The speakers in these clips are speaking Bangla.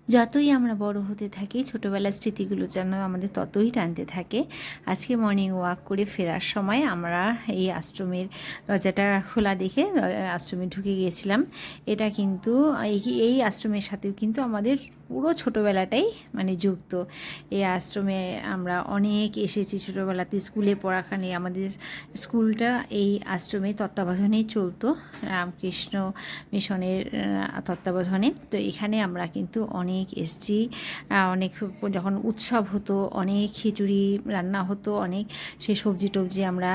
যতই আমরা বড় হতে থাকি ছোটোবেলার স্মৃতিগুলো যেন আমাদের ততই টানতে থাকে। আজকে মর্নিং ওয়াক করে ফেরার সময় আমরা এই আশ্রমের দরজাটা খোলা দেখে আশ্রমে ঢুকে গিয়েছিলাম। এটা কিন্তু এই আশ্রমের সাথেও কিন্তু আমাদের পুরো ছোটোবেলাটাই মানে যুক্ত। এই আশ্রমে আমরা অনেক এসেছি ছোটোবেলাতে, স্কুলে পড়াখানে আমাদের স্কুলটা এই আশ্রমে তত্ত্বাবধানেই চলতো, রামকৃষ্ণ মিশনের তত্ত্বাবধানে। তো এখানে আমরা কিন্তু অনেক এসছি, অনেক যখন উৎসব হতো অনেক খিচুড়ি রান্না হতো, অনেক সে সবজি টবজি আমরা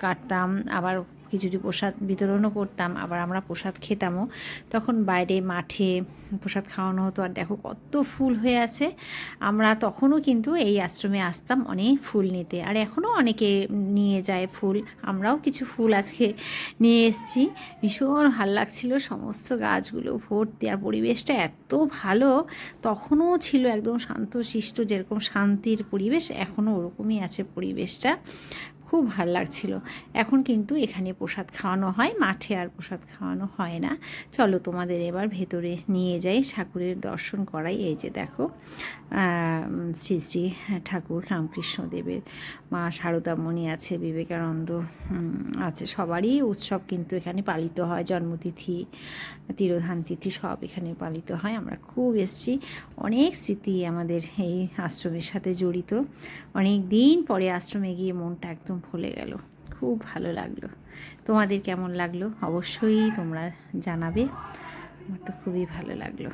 কাটতাম, আবার খিচুড়ি প্রসাদ বিতরণও করতাম, আবার আমরা প্রসাদ খেতামও। তখন বাইরে মাঠে প্রসাদ খাওয়ানো হতো। আর দেখো কত ফুল হয়ে আছে। আমরা তখনও কিন্তু এই আশ্রমে আসতাম অনেক ফুল নিতে, আর এখনও অনেকে নিয়ে যায় ফুল। আমরাও কিছু ফুল আজকে নিয়ে এসেছি। ভীষণ ভাল লাগছিল, সমস্ত গাছগুলো ভর্তি, আর পরিবেশটা এত ভালো। তখনও ছিল একদম শান্তশিষ্ট, যেরকম শান্তির পরিবেশ এখনও ওরকমই আছে পরিবেশটা, খুব ভাল লাগছিল। এখন কিন্তু এখানে প্রসাদ খাওয়ানো হয়, মাঠে আর প্রসাদ খাওয়ানো হয় না। চলো তোমাদের এবার ভেতরে নিয়ে যাই, ঠাকুরের দর্শন করাই। এই যে দেখো শ্রী শ্রী ঠাকুর রামকৃষ্ণদেবের, মা শারদামণি আছে, বিবেকানন্দ আছে, সবারই উৎসব কিন্তু এখানে পালিত হয়। জন্মতিথি, তিরোধান তিথি সব এখানে পালিত হয়। আমরা খুব এসেছি, অনেক স্মৃতি আমাদের এই আশ্রমের সাথে জড়িত। অনেক দিন পরে আশ্রমে গিয়ে মনটা একদম ভুলে গেল, খুব ভালো লাগলো। তোমাদের কেমন লাগলো অবশ্যই তোমরা জানাবে, আমার তো খুবই ভালো লাগলো।